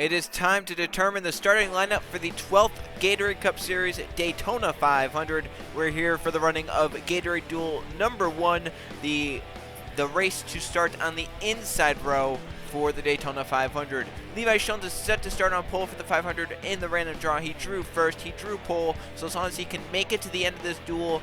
It is time to determine the starting lineup for the 12th Gatorade Cup Series Daytona 500. We're here for the running of Gatorade Duel number 1, the race to start on the inside row for the Daytona 500. Levi Jones is set to start on pole for the 500 in the random draw. He drew first, he drew pole, so as long as he can make it to the end of this duel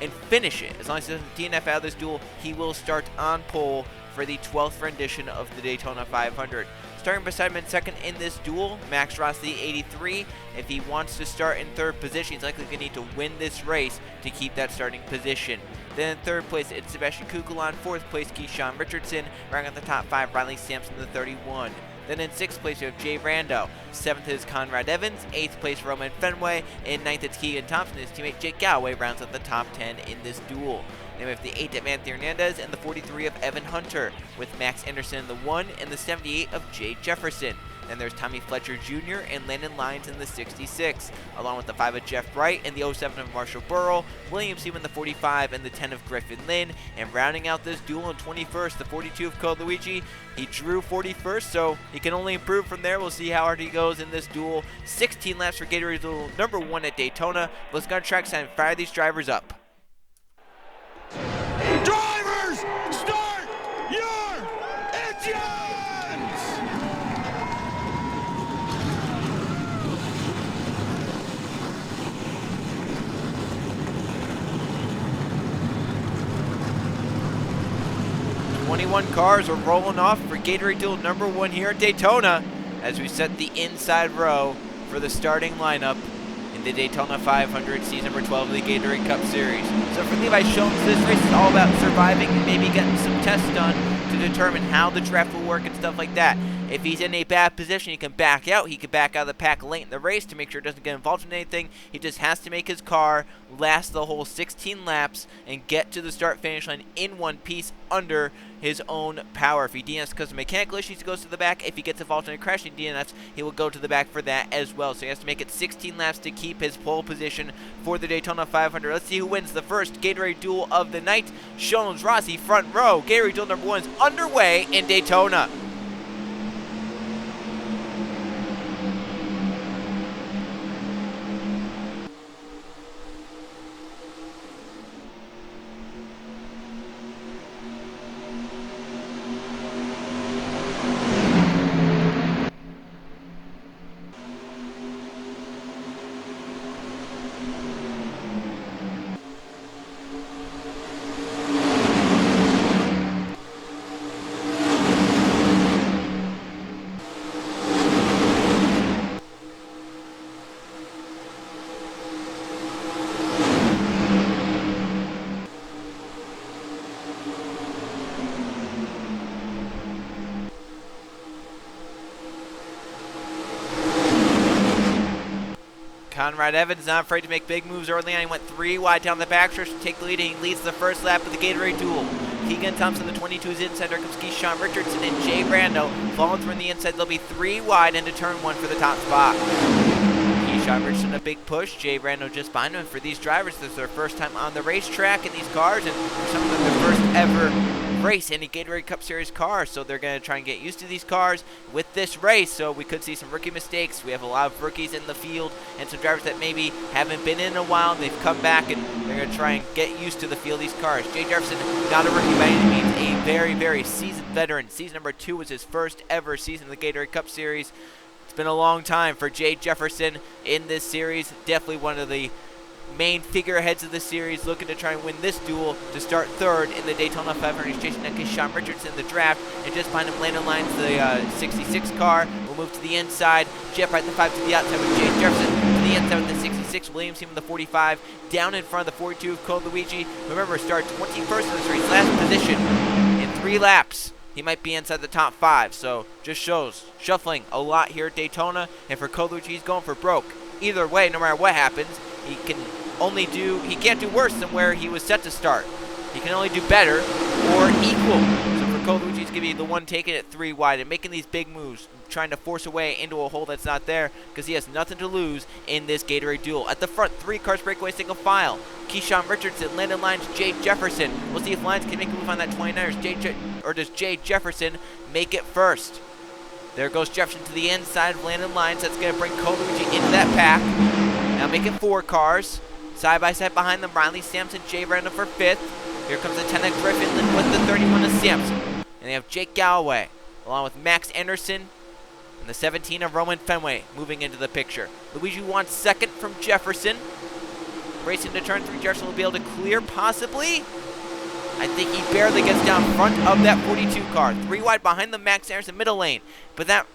and finish it, as long as he doesn't DNF out of this duel, he will start on pole for the 12th rendition of the Daytona 500. Starting beside him in second in this duel, Max Rossi, 83. If he wants to start in third position, he's likely going to need to win this race to keep that starting position. Then in third place, it's Sebastian Kukulon. Fourth place, Keyshawn Richardson. Rounding out the top 5, Riley Sampson, the 31. Then in sixth place, we have Jay Rando. Seventh is Conrad Evans. Eighth place, Roman Fenway. In ninth, it's Keegan Thompson. His teammate Jake Galloway rounds out the top 10 in this duel. Then we have the 8 of Anthony Hernandez and the 43 of Evan Hunter, with Max Anderson in the 1 and the 78 of Jay Jefferson. Then there's Tommy Fletcher Jr. and Landon Lyons in the 66, along with the 5 of Jeff Bright and the 07 of Marshall Burrell, William Seaman the 45 and the 10 of Griffin Lynn, and rounding out this duel in 21st, the 42 of Code Luigi. He drew 41st, so he can only improve from there. We'll see how hard he goes in this duel. 16 laps for Gatorade Duel number 1 at Daytona. Let's go on track side and fire these drivers up. Drivers, start your engines! "21 cars are rolling off for Gatorade Duel number 1 here at Daytona as we set the inside row for the starting lineup in the Daytona 500 season number 12 of the Gatorade Cup Series. So for Levi Jones, this race is all about surviving and maybe getting some tests done to determine how the draft will work and stuff like that. If he's in a bad position, he can back out. He can back out of the pack late in the race to make sure it doesn't get involved in anything. He just has to make his car last the whole 16 laps and get to the start-finish line in one piece under his own power. If he DNFs because of mechanical issues, he goes to the back. If he gets involved in a crash and DNFs, he will go to the back for that as well. So he has to make it 16 laps to keep his pole position for the Daytona 500. Let's see who wins the first Gatorade Duel of the night. Jones Rossi, front row. Gatorade Duel number 1 is underway in Daytona. Conrad Evans not afraid to make big moves early on. He went 3 wide down the backstretch to take the lead, and he leads the first lap of the Gatorade Duel. Keegan Thompson, the 22, is inside. There comes Keyshawn Richardson and Jay Rando. Following through on the inside, they'll be 3 wide into turn 1 for the top spot. Keyshawn Richardson a big push. Jay Rando just behind him. For these drivers, this is their first time on the racetrack in these cars, and for some of them, their first ever race in a Gatorade Cup Series car, so they're going to try and get used to these cars with this race. So we could see some rookie mistakes. We have a lot of rookies in the field and some drivers that maybe haven't been in a while. They've come back and they're going to try and get used to the feel of these cars. Jay Jefferson, not a rookie by any means, a very, very seasoned veteran. Season number 2 was his first ever season of the Gatorade Cup Series. It's been a long time for Jay Jefferson in this series. Definitely one of the main figureheads of the series, looking to try and win this duel to start third in the Daytona 500. He's chasing down Keyshawn Richardson in the draft, and just behind him, Landon Lyons, the 66 car. We'll move to the inside. Jeff Wright, the 5 to the outside with Jay Jefferson. To the inside with the 66, William Seaman, the 45. Down in front of the 42 of Code Luigi. Remember, start 21st in this race, last position in 3 laps. He might be inside the top 5, so just shows shuffling a lot here at Daytona. And for Code Luigi, he's going for broke. Either way, no matter what happens, he can't do worse than where he was set to start. He can only do better or equal. So for Code Luigi, he's going to be the one taking it 3 wide and making these big moves, trying to force a way into a hole that's not there, because he has nothing to lose in this Gatorade Duel. At the front, 3 cars breakaway single file. Keyshawn Richardson, Landon Lyons, Jay Jefferson. We'll see if Lyons can make a move on that 29ers. Or does Jay Jefferson make it first? There goes Jefferson to the inside of Landon Lyons. That's going to bring Colucci into that pack. Now make it 4 cars. Side by side behind them, Riley Sampson, Jay Randall for 5th. Here comes the 10 of Griffin with the 31 of Sampson. And they have Jake Galloway, along with Max Anderson, and the 17 of Roman Fenway moving into the picture. Luigi wants 2nd from Jefferson. Racing to turn 3, Jefferson will be able to clear, possibly. I think he barely gets down front of that 42 car. 3 wide behind the Max Anderson middle lane. But that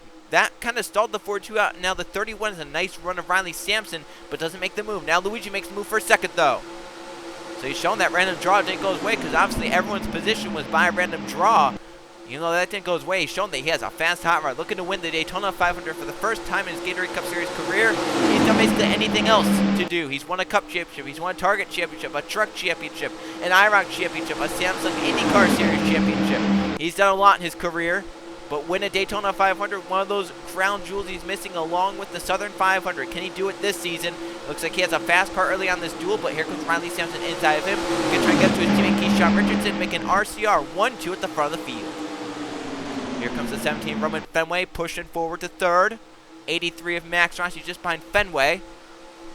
kind of stalled the 42 out. Now the 31 is a nice run of Riley Sampson, but doesn't make the move. Now Luigi makes the move for 2nd, though. So he's shown that random draw didn't go his way, because obviously everyone's position was by a random draw. You know, that didn't go his way. He's shown that he has a fast hot rod, looking to win the Daytona 500 for the first time in his Gatorade Cup Series career. He's done basically anything else to do. He's won a Cup Championship, he's won a Target Championship, a Truck Championship, an IROC Championship, a Samsung IndyCar Series Championship. He's done a lot in his career, but win a Daytona 500, one of those crown jewels he's missing along with the Southern 500. Can he do it this season? Looks like he has a fast car early on this duel, but here comes Riley Sampson inside of him. He's going to try and get to his teammate Keyshawn Richardson, making RCR 1-2 at the front of the field. Here comes the 17 Roman Fenway pushing forward to 3rd. 83 of Max Rossi just behind Fenway,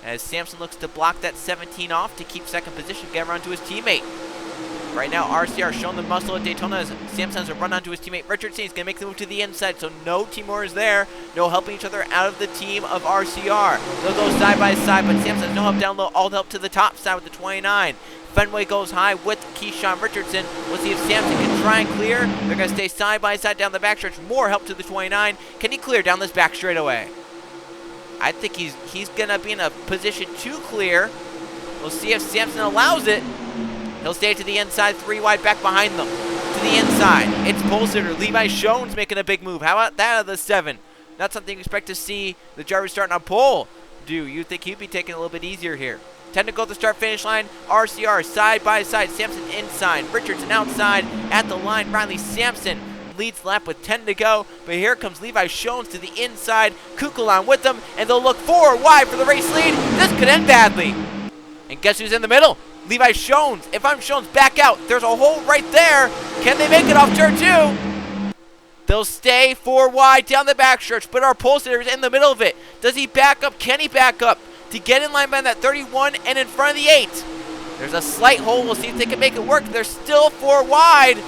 as Sampson looks to block that 17 off to keep 2nd position, get around to his teammate. Right now, RCR showing the muscle at Daytona as Sampson has a run onto his teammate Richardson. He's going to make the move to the inside, so no teamwork is there. No helping each other out of the team of RCR. They'll go side by side, but Sampson has no help down low, all the help to the top side with the 29. Fenway goes high with Keyshawn Richardson. We'll see if Sampson can try and clear. They're going to stay side by side down the backstretch. More help to the 29. Can he clear down this back straightaway? I think he's going to be in a position to clear. We'll see if Sampson allows it. He'll stay to the inside, 3 wide back behind them. To the inside, it's pole sitter Levi Shones making a big move. How about that out of the 7? Not something you expect to see the driver starting on pole do. You'd think he'd be taking a little bit easier here. 10 to go to the start-finish line. RCR side by side. Sampson inside. Richardson outside at the line. Riley Sampson leads the lap with 10 to go. But here comes Levi Shones to the inside. Kukulon with them. And they'll look 4 wide for the race lead. This could end badly. And guess who's in the middle? Levi Shones. If I'm Shones, back out. There's a hole right there. Can they make it off turn 2? They'll stay 4 wide down the backstretch. But our pole sitter is in the middle of it. Does he back up? Can he back up to get in line by that 31 and in front of the 8? There's a slight hole. We'll see if they can make it work. They're still 4 wide.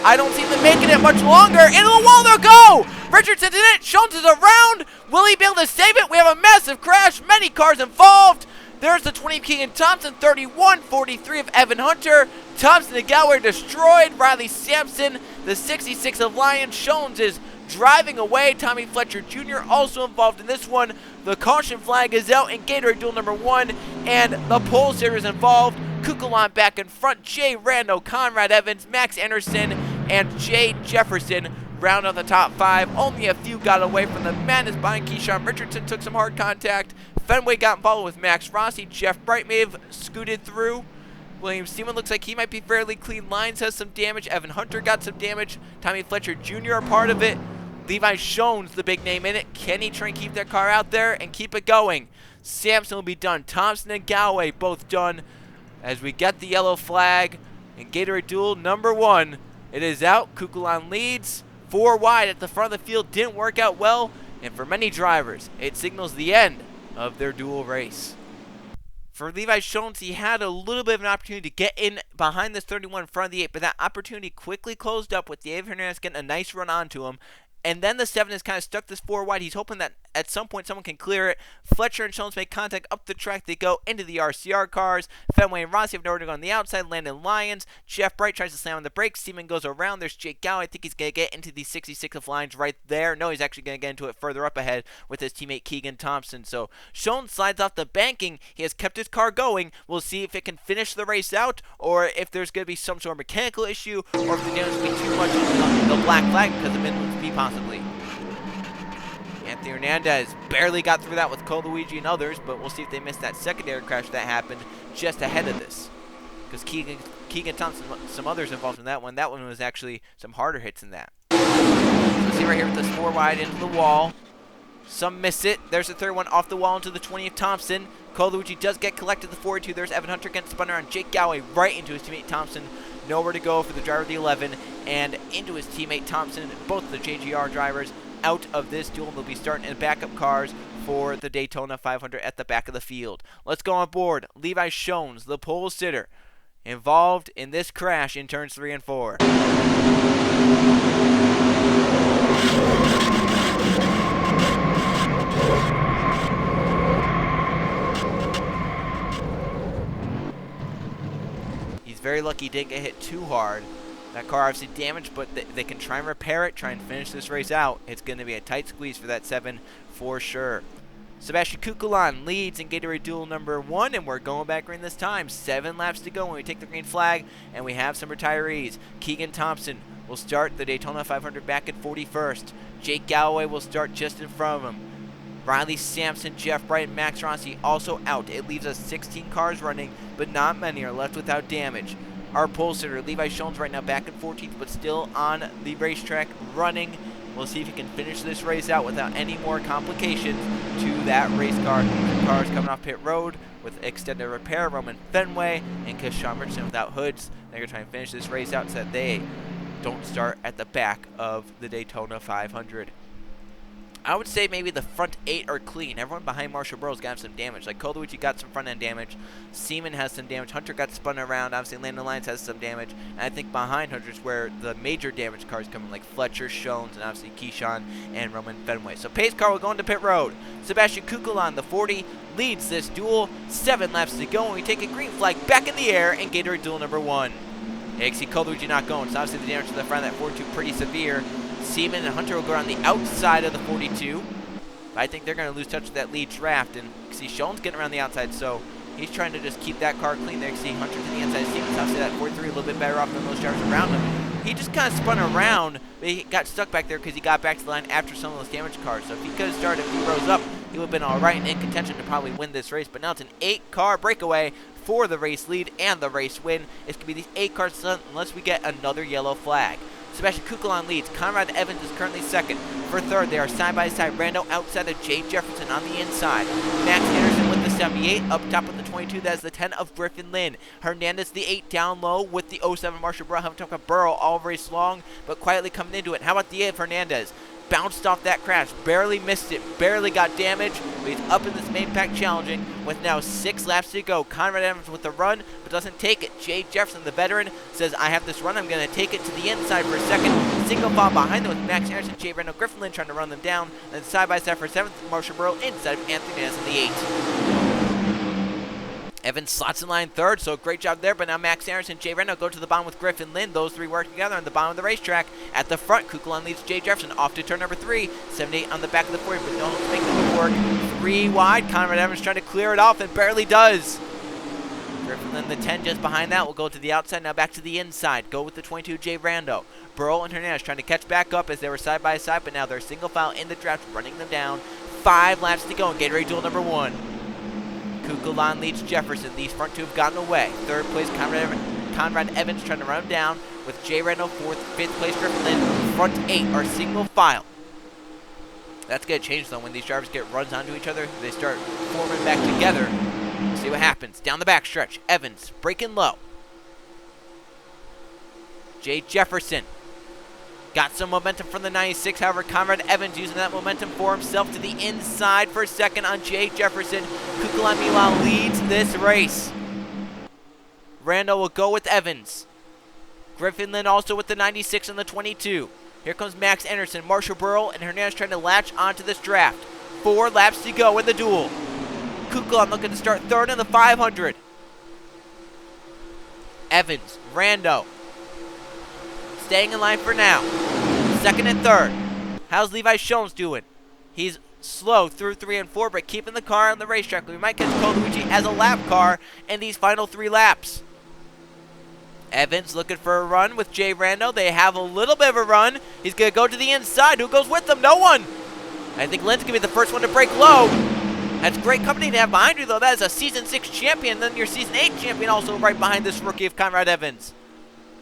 I don't see them making it much longer. Into the wall they'll go. Richardson's in it. Shones is around. Will he be able to save it? We have a massive crash. Many cars involved. There's the 20 of Keegan Thompson. 31-43 of Evan Hunter. Thompson and Galloway destroyed. Riley Sampson, the 66 of Lyons. Shones is driving away. Tommy Fletcher Jr. also involved in this one. The caution flag is out in Gatorade duel number 1, and the pole sitter is involved. Kukulon back in front. Jay Rando, Conrad Evans, Max Anderson, and Jay Jefferson round on the top 5. Only a few got away from the madness behind. Keyshawn Richardson took some hard contact. Fenway got involved with Max Rossi. Jeff Bright may have scooted through. William Seaman looks like he might be fairly clean. Lyons has some damage. Evan Hunter got some damage. Tommy Fletcher Jr. a part of it. Levi Shones, the big name in it. Can he try and keep that car out there and keep it going? Sampson will be done. Thompson and Galloway both done. As we get the yellow flag in Gatorade duel number 1. It is out. Kukulon leads. 4 wide at the front of the field. Didn't work out well. And for many drivers, it signals the end of their duel race. For Levi Shones, he had a little bit of an opportunity to get in behind this 31 in front of the 8, but that opportunity quickly closed up with Dave Hernandez getting a nice run onto him. And then the 7 is kind of stuck this 4 wide. He's hoping that at some point someone can clear it. Fletcher and Shones make contact up the track. They go into the RCR cars. Fenway and Rossi have nowhere to go on the outside. Landon Lyons. Jeff Bright tries to slam on the brakes. Seaman goes around. There's Jake Galloway. I think he's going to get into the 66 of Lyons right there. No, he's actually going to get into it further up ahead with his teammate Keegan Thompson. So Shones slides off the banking. He has kept his car going. We'll see if it can finish the race out, or if there's going to be some sort of mechanical issue, or if the damage will be too much on the black flag because of minimum speed possibly. Anthony Hernandez barely got through that with Coluigi and others, but we'll see if they missed that secondary crash that happened just ahead of this. Because Keegan Thompson, some others involved in that one. That one was actually some harder hits than that. So see right here with this 4 wide into the wall. Some miss it. There's the third one off the wall into the 20th Thompson. Coluigi does get collected the 42. There's Evan Hunter getting spun around. Jake Galloway right into his teammate Thompson. Nowhere to go for the driver of the 11 and into his teammate Thompson. Both of the JGR drivers out of this duel. They'll be starting in backup cars for the Daytona 500 at the back of the field. Let's go on board. Levi Schoens, the pole sitter, involved in this crash in turns 3 and 4. He's very lucky he didn't get hit too hard. That car obviously damaged, but they can try and repair it, try and finish this race out. It's going to be a tight squeeze for that 7 for sure. Sebastian Kukulan leads in Gatorade Duel number 1, and we're going back green this time. 7 laps to go when we take the green flag, and we have some retirees. Keegan Thompson will start the Daytona 500 back at 41st. Jake Galloway will start just in front of him. Riley Sampson, Jeff Bright, and Max Rossi also out. It leaves us 16 cars running, but not many are left without damage. Our pole sitter, Levi Schoens, right now back in 14th, but still on the racetrack running. We'll see if he can finish this race out without any more complications to that race car. The cars coming off pit road with extended repair. Roman Fenway and Sean Richardson without hoods. They're going to try and finish this race out so that they don't start at the back of the Daytona 500. I would say maybe the front 8 are clean. Everyone behind Marshall Burrow's got some damage. Like Koluigi got some front end damage. Seaman has some damage. Hunter got spun around. Obviously Landon Lyons has some damage. And I think behind Hunter's where the major damage cars come in, like Fletcher, Schoens, and obviously Keyshawn and Roman Fenway. So pace car will go into pit road. Sebastian Kukulan, the 40, leads this duel. 7 laps to go, and we take a green flag back in the air in Gatorade Duel number 1. You can see Koluigi not going, so obviously the damage to the front of that 42 pretty severe. Seaman and Hunter will go around the outside of the 42. But I think they're going to lose touch with that lead draft. And you can see Schoen's getting around the outside, so he's trying to just keep that car clean there. You can see Hunter to the inside. Seaman's obviously that 43 a little bit better off than those drivers around him. He just kind of spun around, but he got stuck back there because he got back to the line after some of those damaged cars. So if he could have started a few rows up, he would have been all right and in contention to probably win this race. But now it's an 8-car breakaway for the race lead and the race win. It's going to be these 8 cars unless we get another yellow flag. Sebastian Kukulan leads. Conrad Evans is currently second. For third, they are side by side. Rando outside of Jay Jefferson on the inside. Max Anderson with the 78. Up top with the 22. That is the 10 of Griffin Lynn. Hernandez the 8 down low with the 07 Marshall Burrow. Having talked about Burrow all race long, but quietly coming into it. How about the 8 of Hernandez? Bounced off that crash, barely missed it, barely got damaged, but he's up in this main pack challenging with now 6 laps to go. Conrad Evans with the run, but doesn't take it. Jay Jefferson, the veteran, says, I have this run, I'm going to take it to the inside for a second. Single file behind them with Max Anderson, Jay Randall, Griffin Lynn trying to run them down. Then side by side for 7th, Marshall Burrow inside of Anthony Nance in the 8. Evans slots in line 3rd, so great job there. But now Max Anderson, Jay Reno go to the bottom with Griffin Lynn. Those 3 work together on the bottom of the racetrack. At the front, Kukulan leads Jay Jefferson off to turn number 3. 78 on the back of the 40, but don't make them work. 3 wide. Conrad Evans trying to clear it off and barely does. Griffin Lynn, the 10 just behind that, will go to the outside. Now back to the inside. Go with the 22, Jay Rando. Burrow and Hernandez trying to catch back up as they were side by side, but now they're single file in the draft, running them down. 5 laps to go in Gatorade Duel number 1. Kukulan leads Jefferson. These front 2 have gotten away. 3rd place, Conrad Evans trying to run him down with Jay Randall 4th. 5th place, Griffin Lynn. Front 8 are single file. That's going to change, though. When these drivers get runs onto each other, they start forming back together. See what happens. Down the back stretch, Evans breaking low. Jay Jefferson got some momentum from the 96. However, Conrad Evans using that momentum for himself to the inside for a second on Jay Jefferson. Kukulan, meanwhile, leads this race. Randall will go with Evans. Griffin Lynn also with the 96 and the 22. Here comes Max Anderson, Marshall Burrow, and Hernandez trying to latch onto this draft. 4 laps to go in the duel. Kukulan looking to start 3rd in the 500. Evans, Rando, staying in line for now. 2nd and 3rd. How's Levi Schoens doing? He's slow through 3 and 4, but keeping the car on the racetrack. We might catch Koluigi as a lap car in these final 3 laps. Evans looking for a run with Jay Rando. They have a little bit of a run. He's going to go to the inside. Who goes with them? No one. I think Lynn's going to be the first one to break low. That's great company to have behind you, though. That is a Season 6 champion. Then your Season 8 champion also right behind this rookie of Conrad Evans.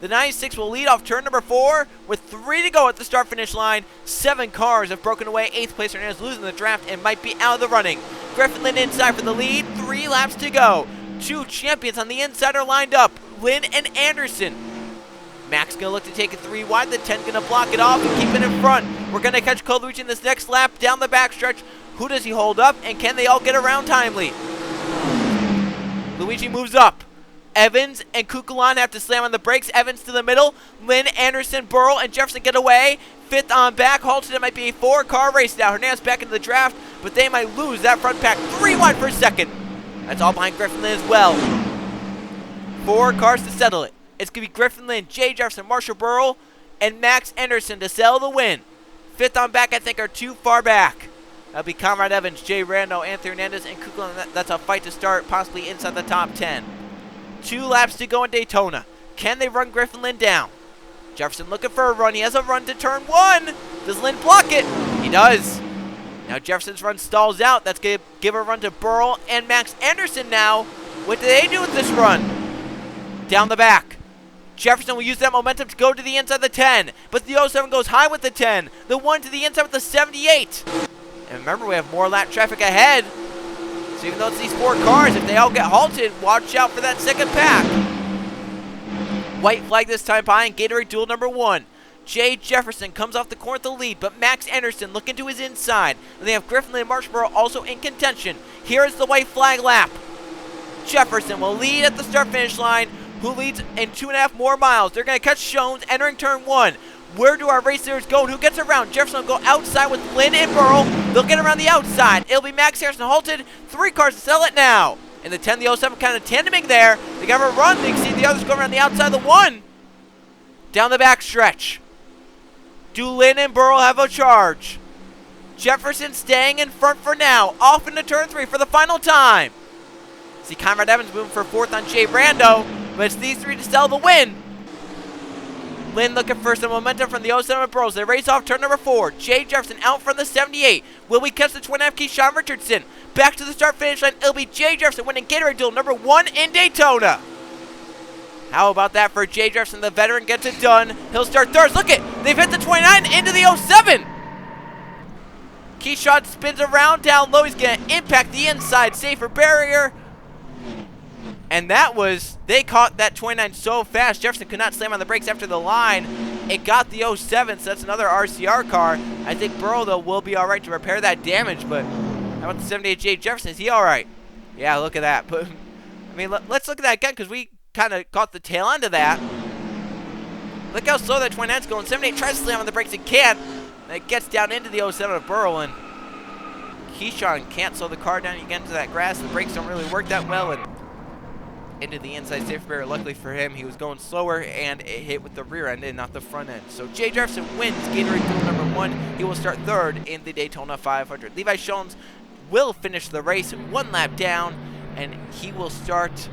The 96 will lead off turn number 4 with 3 to go at the start-finish line. 7 cars have broken away. 8th place Hernandez losing the draft and might be out of the running. Griffin Lynn inside for the lead. 3 laps to go. 2 champions on the inside are lined up. Lynn and Anderson. Max going to look to take it 3 wide. The 10 going to block it off and keep it in front. We're going to catch Colucci in this next lap down the backstretch. Who does he hold up, and can they all get around timely? Luigi moves up. Evans and Kukulon have to slam on the brakes. Evans to the middle. Lynn, Anderson, Burrow, and Jefferson get away. Fifth on back. Halted. It might be a 4-car race now. Hernandez back into the draft, but they might lose that front pack. 3 wide for second. That's all behind Griffin Lynn as well. 4 cars to settle it. It's going to be Griffin Lynn, Jay Jefferson, Marshall Burrow, and Max Anderson to settle the win. Fifth on back, I think, are too far back. That'll be Conrad Evans, Jay Rando, Anthony Hernandez, and Kukulon. That's a fight to start, possibly inside the top 10. 2 laps to go in Daytona. Can they run Griffin Lynn down? Jefferson looking for a run. He has a run to turn 1. Does Lynn block it? He does. Now Jefferson's run stalls out. That's going to give a run to Burrow and Max Anderson now. What do they do with this run? Down the back. Jefferson will use that momentum to go to the inside of the 10. But the 07 goes high with the 10. The 1 to the inside with the 78. And remember, we have more lap traffic ahead. So even though it's these 4 cars, if they all get halted, watch out for that second pack. White flag this time behind Gatorade Duel number 1. Jay Jefferson comes off the corner with the lead, but Max Anderson looking to his inside. And they have Griffin Lynn and Marshborough also in contention. Here is the white flag lap. Jefferson will lead at the start-finish line. Who leads in 2.5 more miles? They're going to catch Jones entering turn 1. Where do our racers go and who gets around? Jefferson will go outside with Lynn and Burrow. They'll get around the outside. It'll be Max Harrison halted. 3 cars to sell it now. And the 10, the 07 kind of tandeming there. They got a run. They can see the others go around the outside of the 1. Down the back stretch. Do Lynn and Burrow have a charge? Jefferson staying in front for now. Off into turn 3 for the final time. See Conrad Evans moving for 4th on Jay Brando. But it's these 3 to sell the win. Lynn looking for some momentum from the 07 Bros. They race off turn number 4. Jay Jefferson out from the 78. Will we catch the 20 key Sean Richardson? Back to the start-finish line. It'll be Jay Jefferson winning Gatorade Duel number 1 in Daytona. How about that for Jay Jefferson? The veteran gets it done. He'll start third. Look it. They've hit the 29 into the 07. Keyshawn spins around down low. He's going to impact the inside safer barrier. And that was, they caught that 29 so fast, Jefferson could not slam on the brakes after the line. It got the 07, so that's another RCR car. I think Burrow, though, will be all right to repair that damage, but how about the 78 Jay Jefferson? Is he all right? Yeah, look at that. But I mean, let's look at that again, because we kind of caught the tail end of that. Look how slow that 29's going. 78 tries to slam on the brakes, and can't. And it gets down into the 07 of Burrow, and Keyshawn can't slow the car down. You get into that grass, the brakes don't really work that well, and into the inside safety barrier. Luckily for him, he was going slower, and it hit with the rear end and not the front end. So Jay Jefferson wins Gatorade Duel number 1. He will start 3rd in the Daytona 500. Levi Jones will finish the race 1 lap down, and he will start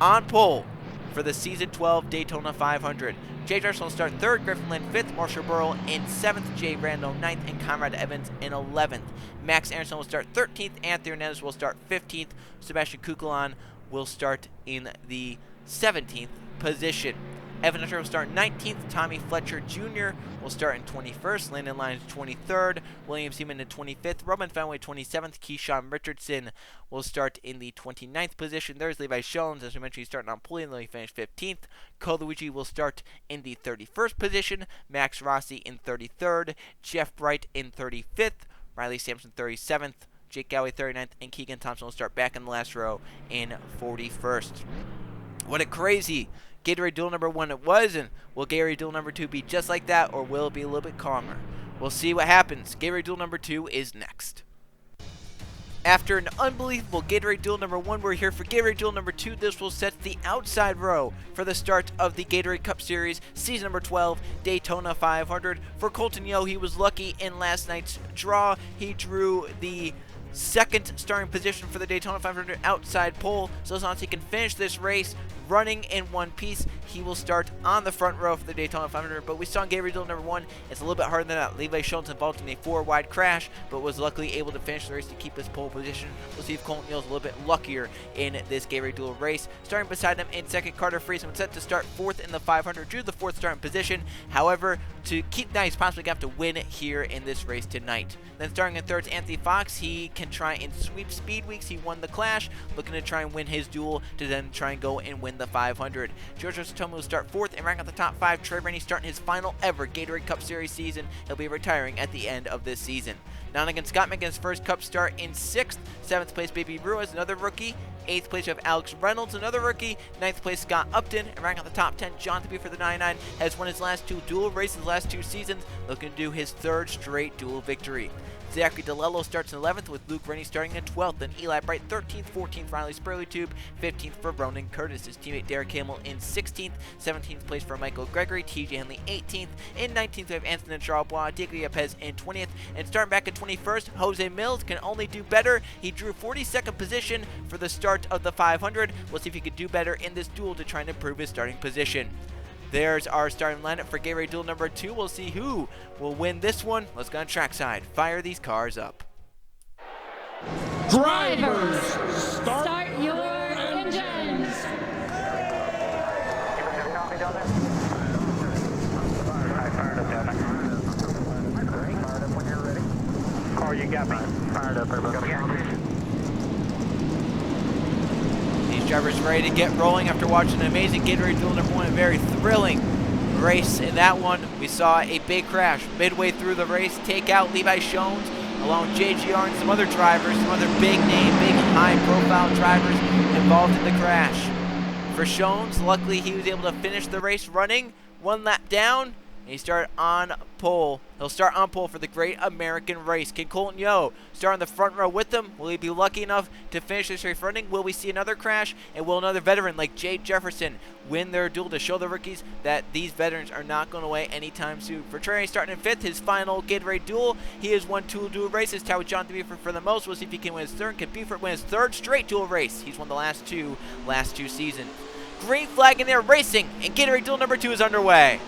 on pole for the Season 12 Daytona 500. Jay Jefferson will start 3rd, Griffin Lynn 5th, Marshall Burrow in 7th, Jay Rando 9th, and Conrad Evans in 11th. Max Anderson will start 13th, Anthony Hernandez will start 15th, Sebastian Kukulon will start in the 17th position. Evan Hunter will start 19th. Tommy Fletcher Jr. will start in 21st. Landon Lyons 23rd. William Seaman in 25th. Roman Fenway 27th. Keyshawn Richardson will start in the 29th position. There's Levi Jones, as we mentioned, he's starting on pole, and he finished 15th. Colucci will start in the 31st position. Max Rossi in 33rd. Jeff Bright in 35th. Riley Sampson 37th. Jake Galloway 39th, and Keegan Thompson will start back in the last row in 41st. What a crazy Gatorade Duel number 1 it was, and will Gatorade Duel number 2 be just like that, or will it be a little bit calmer? We'll see what happens. Gatorade Duel number 2 is next. After an unbelievable Gatorade Duel number 1, we're here for Gatorade Duel number 2. This will set the outside row for the start of the Gatorade Cup Series, season number 12, Daytona 500. For Colton Yo, he was lucky in last night's draw. He drew the 2nd starting position for the Daytona 500 outside pole, so as long as he can finish this race running in one piece, he will start on the front row for the Daytona 500. But we saw in Gatorade Duel number 1, it's a little bit harder than that. Levi Jones involved in a 4-wide crash, but was luckily able to finish the race to keep his pole position. We'll see if Colton Neal's a little bit luckier in this Gatorade Duel race. Starting beside him in 2nd, Carter Friesen, set to start 4th in the 500, drew the 4th starting position. However, to keep that, he's possibly going to have to win here in this race tonight. Then starting in 3rd is Anthony Fox. He can try and sweep Speed Weeks. He won the Clash, looking to try and win his duel to then try and go and win win the 500. George Tomo will start 4th and rank out the top 5. Trey Rainey starting his final ever Gatorade Cup Series season. He'll be retiring at the end of this season. Nonigan Scott making his first Cup start in 6th. 7th place, Baby Ruiz, another rookie. 8th place, you have Alex Reynolds, another rookie. 9th place, Scott Upton. And ranking out the top 10, Jonathan Buford, the 99, has won his last 2 dual races the last 2 seasons, looking to do his 3rd straight dual victory. Zachary DeLello starts in 11th, with Luke Rennie starting in 12th, and Eli Bright 13th, 14th, Riley Spurley-Tube, 15th for Ronan Curtis. His teammate Derek Hamill in 16th, 17th place for Michael Gregory, TJ Henley 18th, in 19th we have Anthony Charlebois, Diego Yepes in 20th, and starting back at 21st, Jose Mills can only do better. He drew 42nd position for the start of the 500. We'll see if he could do better in this duel to try and improve his starting position. There's our starting lineup for Gatorade Duel number 2. We'll see who will win this one. Let's go on trackside. Fire these cars up. Drivers, start your engines. Car, you got me. Fired up, everybody. These drivers ready to get rolling after watching an amazing Gatorade Duel number 1. A very thrilling race in that one. We saw a big crash midway through the race take out Levi Shones along with JGR and some other drivers, some other big name, big high profile drivers involved in the crash. For Shones, luckily he was able to finish the race running 1 lap down, and he started on pole. He'll start on pole for the Great American Race. Can Colton Yo start on the front row with them? Will he be lucky enough to finish this race running? Will we see another crash? And will another veteran like Jade Jefferson win their duel to show the rookies that these veterans are not going away anytime soon? For Trey starting in 5th, his final Gatorade duel. He has won 2 dual races, tied with Jonathan Buford for the most. We'll see if he can win his 3rd. Can Buford win his 3rd straight dual race? He's won the last two seasons. Green flag in there racing, and Gatorade duel number 2 is underway.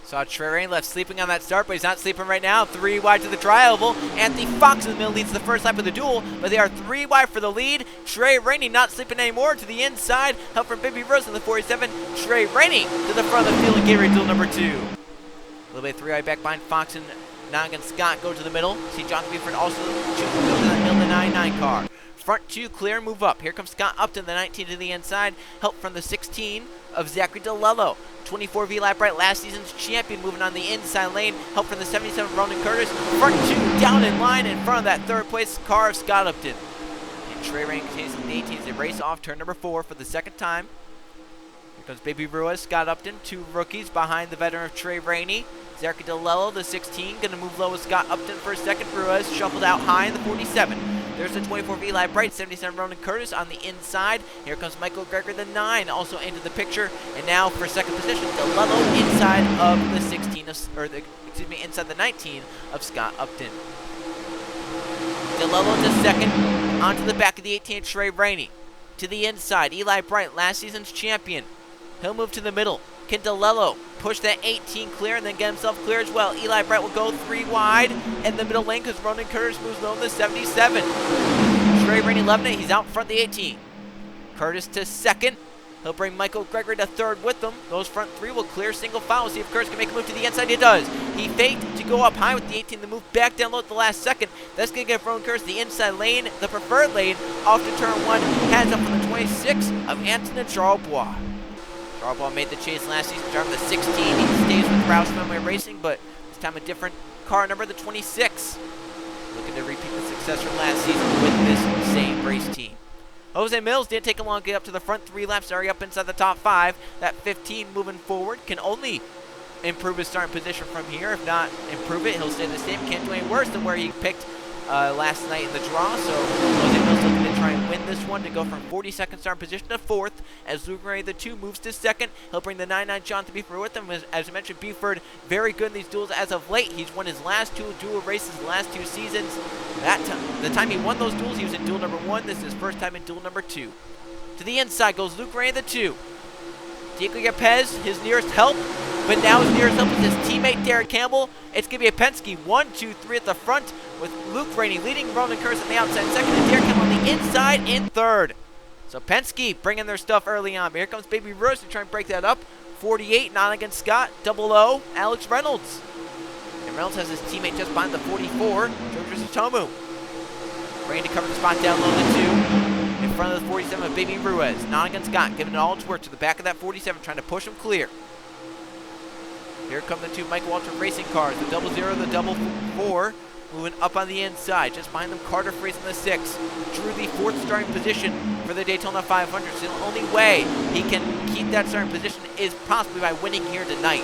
Saw Trey Rainey left sleeping on that start, but he's not sleeping right now. 3 wide to the tri-oval. Anthony Fox in the middle leads the first lap of the duel, but they are 3 wide for the lead. Trey Rainey not sleeping anymore to the inside. Help from Baby Rose in the 47. Trey Rainey to the front of the field in Gatorade duel number 2. A little bit 3 wide back behind Fox and Nonigan Scott go to the middle. See Jonathan Buford also choosing to go to that middle of the 99 car. Front 2 clear, move up. Here comes Scott Upton, the 19 to the inside. Help from the 16 of Zachary DeLello. 24 V-Lap Bright, last season's champion, moving on the inside lane. Help from the 77 Ronan Curtis. Front 2 down in line in front of that 3rd place car of Scott Upton. And Trey Rainey continues with the 18 as they race off turn number 4 for the 2nd time. Here comes Baby Ruiz, Scott Upton, 2 rookies behind the veteran of Trey Rainey. Zachary DeLello, the 16, going to move low with Scott Upton for a 2nd. Ruiz shuffled out high in the 47. There's the 24 V-Live Bright, 77 Ronan Curtis on the inside. Here comes Michael Gregory, the 9, also into the picture. And now for 2nd position, DeLello inside of the 16, inside the 19 of Scott Upton. DeLello to 2nd, onto the back of the 18, Trey Rainey. To the inside, Eli Bright, last season's champion. He'll move to the middle. Can DeLello push that 18 clear and then get himself clear as well? Eli Bright will go 3 wide in the middle lane because Ronan Curtis moves low in the 77. Trey Rainey loving it. He's out in front of the 18. Curtis to 2nd. He'll bring Michael Gregory to 3rd with them. Those front 3 will clear single file. See if Curtis can make a move to the inside. He does. He faked to go up high with the 18, then move back down low at the last second. That's going to get Ronan Curtis the inside lane, the preferred lane, off to turn 1. Hands up from the 26 of Anthony Charlebois. Charlebois made the chase last season, driving the 16. He stays with Roush Memory Racing, but this time a different car number, the 26. Looking to repeat the success from last season with this same race team. Jose Mills didn't take a long get up to the front 3 laps, already up inside the top 5. That 15 moving forward can only improve his starting position from here. If not improve it, he'll stay the same. Can't do any worse than where he picked last night in the draw. So Jose Mills looking to try and win win this one to go from 42nd starting position to 4th, as Luke Ray, the 2, moves to 2nd. He'll bring the 9-9 Jonathan Beeford with him. As I mentioned, Beeford very good in these duels as of late. He's won his last 2 duel races the last 2 seasons. The time he won those duels, he was in duel number 1. This is his first time in duel number 2. To the inside goes Luke Ray, the 2. Diego Yepes, his nearest help, but now his nearest help is his teammate Derek Campbell. It's going to be a Penske 1, 2, 3 at the front, with Luke Rainey leading, Ronan Curtis on the outside second, and Derek Campbell on the inside in third. So Penske bringing their stuff early on. But here comes Baby Rose to try and break that up. 48, Nonigan Scott, 00, Alex Reynolds. And Reynolds has his teammate just behind the 44, George Satomu. Rainey to cover the spot down low the 2. In front of the 47 of Baby Ruiz. Nonigan Scott giving it all its work to the back of that 47, trying to push him clear. Here come the 2 Mike Walter racing cars. The 00, the 44, moving up on the inside. Just behind them, Carter Freeze in the 6. Drew the 4th starting position for the Daytona 500. So the only way he can keep that starting position is possibly by winning here tonight.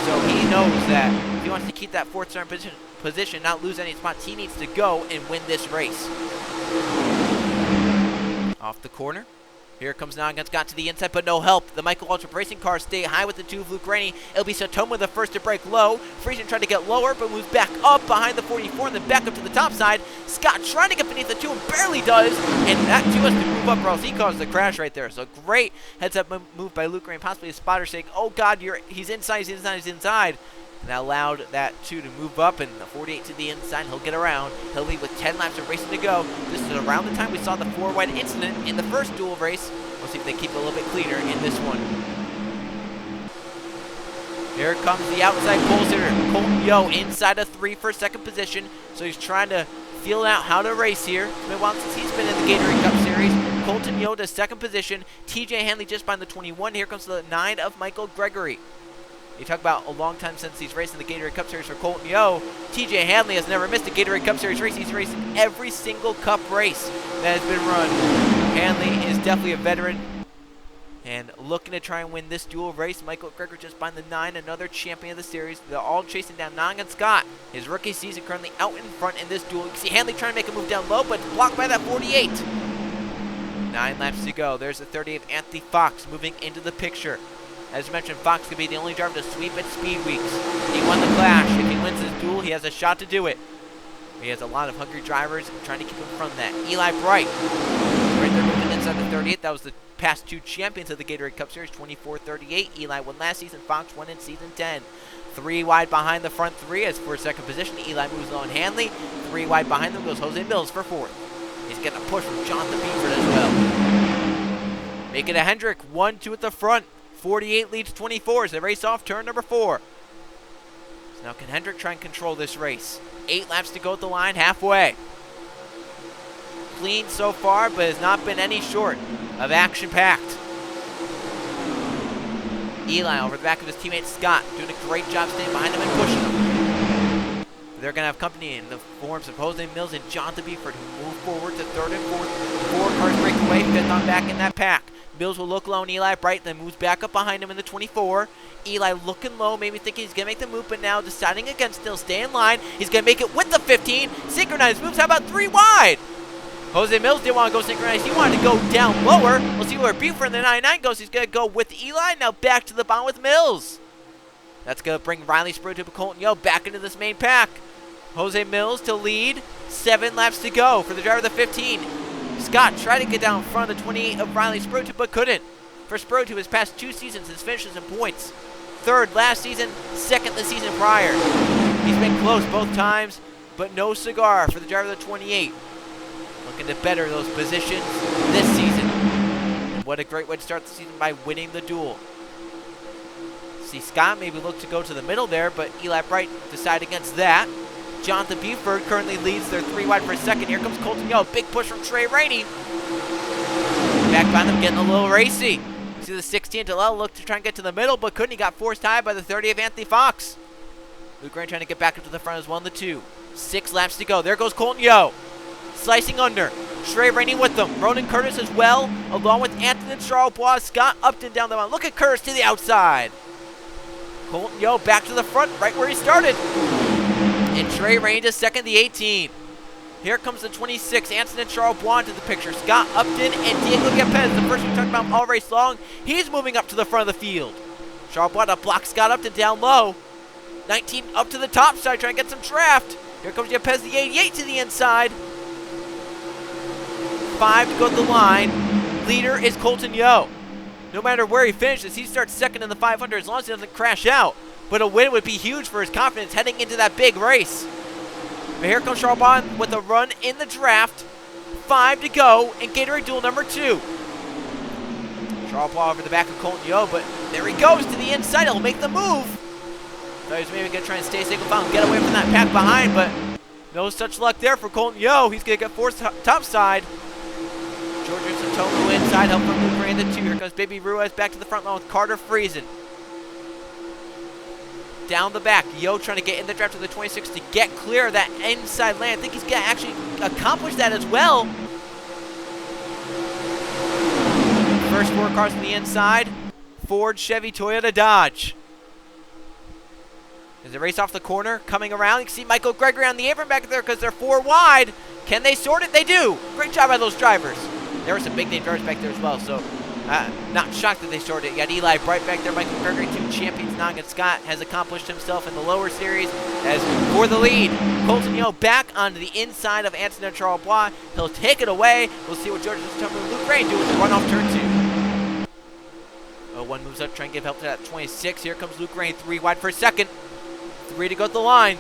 So he knows that if he wants to keep that 4th starting position, not lose any spots, he needs to go and win this race. Off the corner. Here comes Nonigan Scott to the inside, but no help. The Michael Waltrip racing cars stay high with the 2 of Luke Rainey. It'll be Satomu the first to break low. Friesen trying to get lower, but moves back up behind the 44 and then back up to the top side. Scott trying to get beneath the 2 and barely does. And that 2 has to move up or else he caused the crash right there. So great heads up move by Luke Rainey, possibly a spotter saying, oh God, he's inside, he's inside, he's inside. And that allowed that 2 to move up, and the 48 to the inside. He'll get around. He'll lead with 10 laps of racing to go. This is around the time we saw the 4-wide incident in the first duel race. We'll see if they keep it a little bit cleaner in this one. Here comes the outside pole sitter, Colton Yo, inside of 3 for 2nd position. So he's trying to feel out how to race here. It's been a while since he's been in the Gatorade Cup Series. Colton Yo to 2nd position. TJ Hanley just behind the 21. Here comes the 9 of Michael Gregory. You talk about a long time since he's racing the Gatorade Cup Series for Colton Yo. TJ Hanley has never missed a Gatorade Cup Series race. He's raced every single Cup race that has been run. Hanley is definitely a veteran and looking to try and win this dual race. Michael Gregory just behind the 9, another champion of the series. They're all chasing down Nonigan Scott. His rookie season currently out in front in this duel. You can see Hanley trying to make a move down low, but it's blocked by that 48. 9 laps to go. There's the 30 of Anthony Fox moving into the picture. As mentioned, Fox could be the only driver to sweep at Speed Weeks. He won the Clash. If he wins this duel, he has a shot to do it. He has a lot of hungry drivers trying to keep him from that. Eli Bright, right there moving inside the 38. That was the past 2 champions of the Gatorade Cup Series, 24-38. Eli won last season. Fox won in season 10. 3 wide behind the front 3 as for 2nd position. Eli moves on Hanley. 3 wide behind them goes Jose Mills for 4th. He's getting a push from Jonathan Beeford as well. Make it a Hendrick. 1-2 at the front. 48 leads 24 as they race off turn number 4. So now can Hendrick try and control this race? 8 laps to go at the line, halfway. Clean so far, but has not been any short of action-packed. Eli over the back of his teammate Scott, doing a great job staying behind him and pushing him. They're going to have company in the forms of Jose Mills and Jonathan Beeford, who move forward to 3rd and 4th. 4 cars break away, 5th on back in that pack. Mills will look low on Eli Bright, then moves back up behind him in the 24. Eli looking low, maybe thinking he's going to make the move, but now deciding against still stay in line. He's going to make it with the 15. Synchronized moves, how about 3 wide? Jose Mills didn't want to go synchronized. He wanted to go down lower. We'll see where Buford in the 99 goes. He's going to go with Eli. Now back to the bottom with Mills. That's going to bring Riley Sprue to Colton Yo back into this main pack. Jose Mills to lead. 7 laps to go for the driver of the 15. Scott tried to get down in front of the 28 of Riley Sprue, but couldn't. For Sprue, his past 2 seasons, his finishes in points. 3rd last season, 2nd the season prior. He's been close both times, but no cigar for the driver of the 28. Looking to better those positions this season. And what a great way to start the season by winning the duel. See, Scott maybe look to go to the middle there, but Eli Bright decided against that. Jonathan Buford currently leads their 3 wide for 2nd. Here comes Colton Yo. Big push from Trey Rainey. Back behind them, getting a little racy. See the 16 Delel look to try and get to the middle, but couldn't. He got forced high by the 30 of Anthony Fox. Luke Grant trying to get back up to the front as well in the 2. 6 laps to go. There goes Colton Yo. Slicing under. Trey Rainey with them. Ronan Curtis as well, along with Anthony Charlebois. Scott Upton down the line. Look at Curtis to the outside. Colton Yo back to the front, right where he started. And Trey Rainey to 2nd, the 18. Here comes the 26, Anson and Charlebois into the picture. Scott Upton and Diego Gapez, the first we talked about all race long. He's moving up to the front of the field. Charlebois to block Scott Upton down low. 19 up to the top side, trying to get some draft. Here comes Gapez, the 88 to the inside. 5 to go to the line. Leader is Colton Yo. No matter where he finishes, he starts second in the 500 as long as he doesn't crash out. But a win would be huge for his confidence heading into that big race. But here comes Charlebois with a run in the draft. 5 to go in Gatorade Duel number 2. Charlebois over the back of Colton Yo, but there he goes to the inside. He'll make the move. Thought he was maybe going to try and stay single file and get away from that pack behind, but no such luck there for Colton Yo. He's going to get forced top side. Georgia Santonu inside, help from Luke Ray the 2. Here comes Baby Ruiz back to the front line with Carter Friesen. Down the back, Yo trying to get in the draft to the 26 to get clear of that inside lane. I think he's going to actually accomplish that as well. First 4 cars on the inside. Ford, Chevy, Toyota, Dodge. As they race off the corner, coming around, you can see Michael Gregory on the apron back there because they're 4 wide. Can they sort it? They do. Great job by those drivers. There were some big name drivers back there as well, so not shocked that they sorted it. You got Eli Bright back there, Michael Gregory, 2 champions. Nogin Scott has accomplished himself in the lower series. As for the lead, Colton Yo back onto the inside of Anson and Charlebois. He'll take it away. We'll see what Georgia Santonu and Luke Ray do with the run off turn 2. 1 moves up, trying to give help to that 26. Here comes Luke Ray, 3 wide for a second. 3 to go at the line.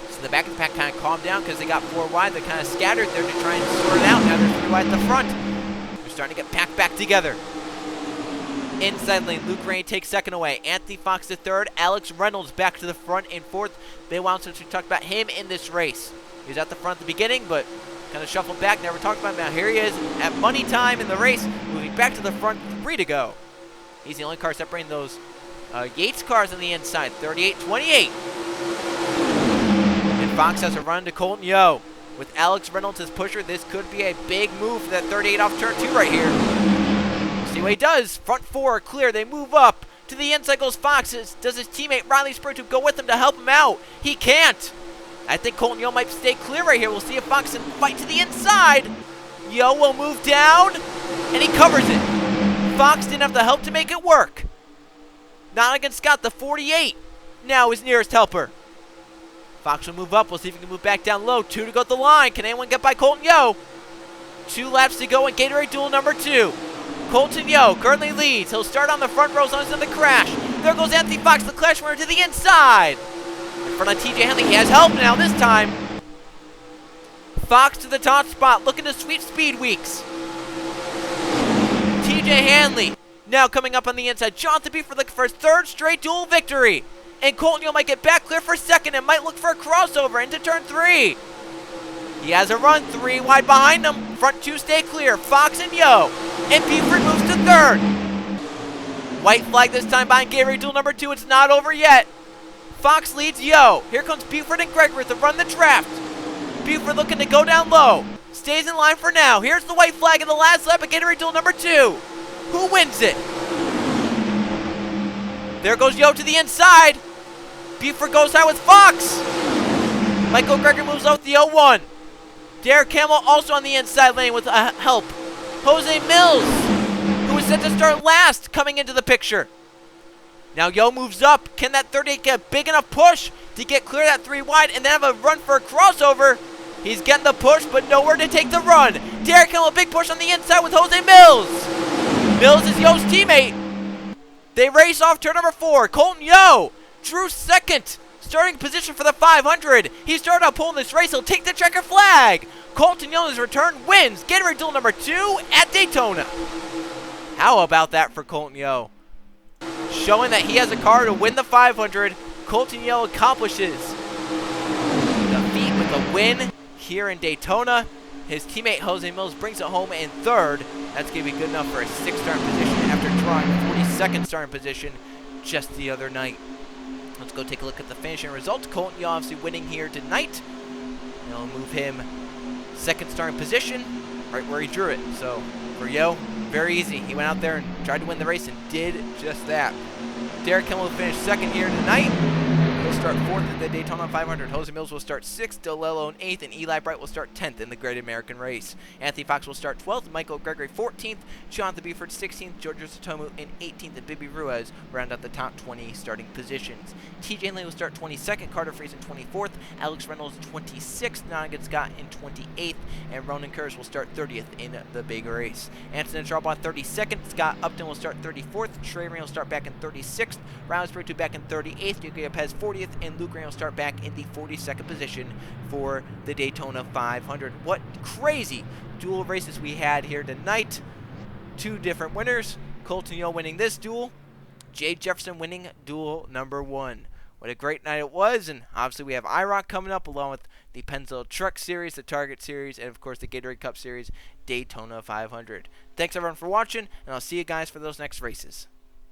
So the back of the pack kind of calmed down because they got 4 wide. They're kind of scattered there to try and sort it out. Now they're 3 wide at the front. They're starting to get packed back together. Inside lane, Luke Ray takes second away. Anthony Fox to third. Alex Reynolds back to the front in fourth. They wound since we talked about him in this race. He was at the front at the beginning, but kind of shuffled back. Never talked about him. Now here he is at money time in the race, moving back to the front, 3 to go. He's the only car separating those Yates cars on the inside, 38-28. And Fox has a run to Colton Yo. With Alex Reynolds as pusher, this could be a big move for that 38 off turn 2 right here. We'll see what he does. Front 4 clear. They move up. To the inside goes Fox. Does his teammate Riley Spurgeon go with him to help him out? He can't. I think Colton Yo might stay clear right here. We'll see if Fox can fight to the inside. Yo will move down, and he covers it. Fox didn't have the help to make it work. Nogin Scott, the 48, now his nearest helper. Fox will move up. We'll see if he can move back down low. 2 to go at the line. Can anyone get by Colton Yo? 2 laps to go in Gatorade Duel number 2. Colton Yo currently leads. He'll start on the front row as long as he's in the crash. There goes Anthony Fox, the clash winner, to the inside. In front of TJ Henley. He has help now this time. Fox to the top spot, looking to sweep speed weeks. TJ Hanley now coming up on the inside. Jonathan Buford for his 3rd straight duel victory. And Colton Yo might get back clear for second and might look for a crossover into turn 3. He has a run, 3 wide behind him. Front 2 stay clear. Fox and Yo. And Buford moves to 3rd. White flag this time behind Gatorade Duel number 2. It's not over yet. Fox leads Yo. Here comes Buford and Gregory to run the draft. Buford looking to go down low. Stays in line for now. Here's the white flag in the last lap of Gatorade Duel number 2. Who wins it? There goes Yo to the inside. Buford goes high with Fox. Michael Gregory moves out with the 0-1. Derek Campbell also on the inside lane with help. Jose Mills, who was set to start last, coming into the picture. Now Yo moves up. Can that 38 get a big enough push to get clear that 3 wide and then have a run for a crossover? He's getting the push, but nowhere to take the run. Derek Campbell, a big push on the inside with Jose Mills. Mills is Yo's teammate. They race off turn number 4. Colton Yo drew second. Starting position for the 500. He started out pulling this race. He'll take the checker flag. Colton Yo in his return wins Gatorade Duel number 2 at Daytona. How about that for Colton Yo? Showing that he has a car to win the 500. Colton Yo accomplishes the feat with a win here in Daytona. His teammate Jose Mills brings it home in 3rd. That's going to be good enough for a 6th starting position after drawing 42nd starting position just the other night. Let's go take a look at the finishing results. Colton Yo obviously winning here tonight. They'll move him 2nd starting position, right where he drew it. So for Yo, very easy. He went out there and tried to win the race and did just that. Derek Kimmel finished 2nd here tonight. He'll start start 4th at the Daytona 500. Jose Mills will start 6th, DeLello in 8th, and Eli Bright will start 10th in the Great American Race. Anthony Fox will start 12th, Michael Gregory 14th, Jonathan Buford 16th, George Satomu in 18th, and Bibi Ruiz round out the top 20 starting positions. TJ Lane will start 22nd, Carter Friesen 24th, Alex Reynolds 26th, Nonigan Scott in 28th, and Ronan Kurz will start 30th in the big race. Anson and Sharbaugh 32nd, Scott Upton will start 34th, Trey Rain will start back in 36th, Round Spiritu back in 38th, Yuki Pez 40th, and Luke Green will start back in the 42nd position for the Daytona 500. What crazy duel races we had here tonight. 2 different winners. Colton Yo winning this duel, Jade Jefferson winning duel number 1. What a great night it was, and obviously we have IROC coming up along with the Pennzoil Truck Series, the Target Series, and of course the Gatorade Cup Series, Daytona 500. Thanks everyone for watching, and I'll see you guys for those next races.